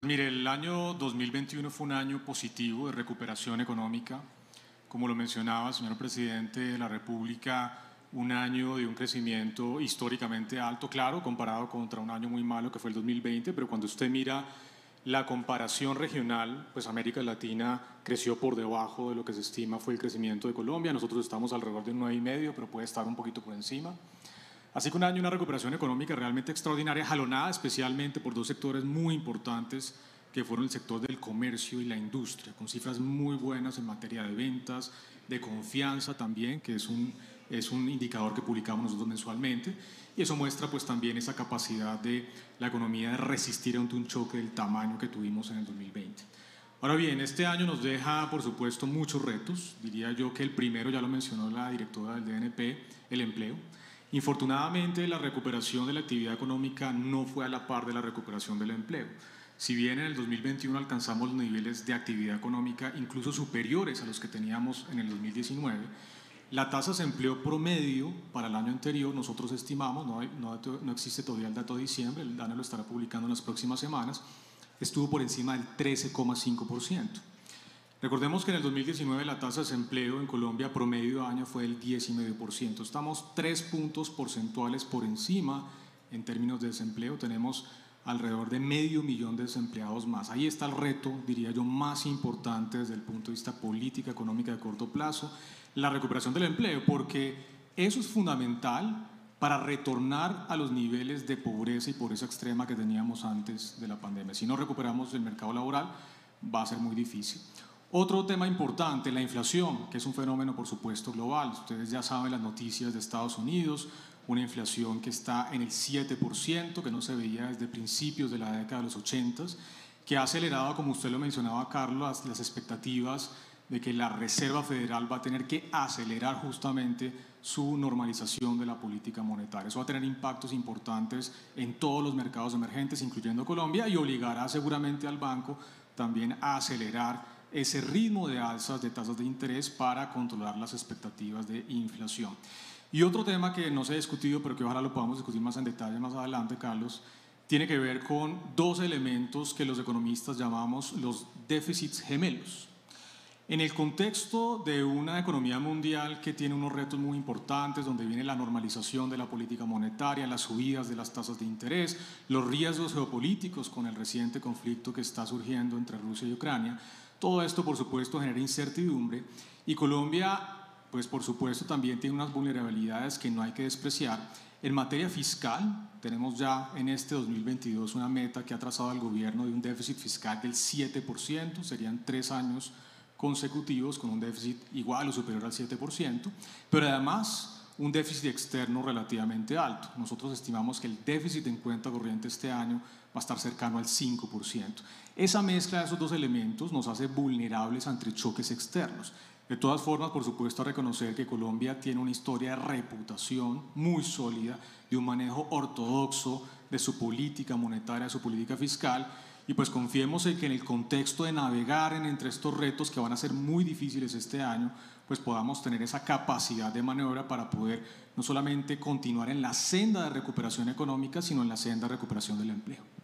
Mire, el año 2021 fue un año positivo de recuperación económica. Como lo mencionaba, señor presidente de la República, un año de un crecimiento históricamente alto, claro, comparado contra un año muy malo que fue el 2020, pero cuando usted mira la comparación regional, pues América Latina creció por debajo de lo que se estima fue el crecimiento de Colombia. Nosotros estamos alrededor de un 9,5, pero puede estar un poquito por encima. Así que un año, una recuperación económica realmente extraordinaria, jalonada especialmente por dos sectores muy importantes que fueron el sector del comercio y la industria, con cifras muy buenas en materia de ventas, de confianza también, que es un indicador que publicamos nosotros mensualmente, y eso muestra pues también esa capacidad de la economía de resistir ante un choque del tamaño que tuvimos en el 2020. Ahora bien, este año nos deja, por supuesto, muchos retos. Diría yo que el primero, ya lo mencionó la directora del DNP, el empleo. Infortunadamente, la recuperación de la actividad económica no fue a la par de la recuperación del empleo. Si bien en el 2021 alcanzamos los niveles de actividad económica incluso superiores a los que teníamos en el 2019, la tasa de desempleo promedio para el año anterior, nosotros estimamos, no existe todavía el dato de diciembre, el DANE lo estará publicando en las próximas semanas, estuvo por encima del 13,5%. Recordemos que en el 2019 la tasa de desempleo en Colombia promedio de año fue del 10,5%. Estamos 3 puntos porcentuales por encima en términos de desempleo. Tenemos alrededor de 500,000 de desempleados más. Ahí está el reto, diría yo, más importante desde el punto de vista política, económica de corto plazo, la recuperación del empleo, porque eso es fundamental para retornar a los niveles de pobreza y pobreza extrema que teníamos antes de la pandemia. Si no recuperamos el mercado laboral, va a ser muy difícil. Otro tema importante, la inflación, que es un fenómeno, por supuesto, global. Ustedes ya saben las noticias de Estados Unidos, una inflación que está en el 7%, que no se veía desde principios de la década de los 80, que ha acelerado, como usted lo mencionaba, Carlos, las expectativas de que la Reserva Federal va a tener que acelerar justamente su normalización de la política monetaria. Eso va a tener impactos importantes en todos los mercados emergentes, incluyendo Colombia, y obligará seguramente al banco también a acelerar ese ritmo de alzas de tasas de interés para controlar las expectativas de inflación. Y otro tema que no se ha discutido, pero que ojalá lo podamos discutir más en detalle más adelante, Carlos, tiene que ver con dos elementos que los economistas llamamos los déficits gemelos. En el contexto de una economía mundial que tiene unos retos muy importantes, donde viene la normalización de la política monetaria, las subidas de las tasas de interés, los riesgos geopolíticos con el reciente conflicto que está surgiendo entre Rusia y Ucrania, todo esto, por supuesto, genera incertidumbre y Colombia, pues por supuesto, también tiene unas vulnerabilidades que no hay que despreciar. En materia fiscal, tenemos ya en este 2022 una meta que ha trazado el gobierno de un déficit fiscal del 7%, serían 3 años consecutivos con un déficit igual o superior al 7%, pero además un déficit externo relativamente alto. Nosotros estimamos que el déficit en cuenta corriente este año va a estar cercano al 5%. Esa mezcla de esos dos elementos nos hace vulnerables ante choques externos. De todas formas, por supuesto, a reconocer que Colombia tiene una historia de reputación muy sólida, de un manejo ortodoxo de su política monetaria, de su política fiscal, y pues confiemos en que en el contexto de navegar entre estos retos que van a ser muy difíciles este año, pues podamos tener esa capacidad de maniobra para poder no solamente continuar en la senda de recuperación económica, sino en la senda de recuperación del empleo.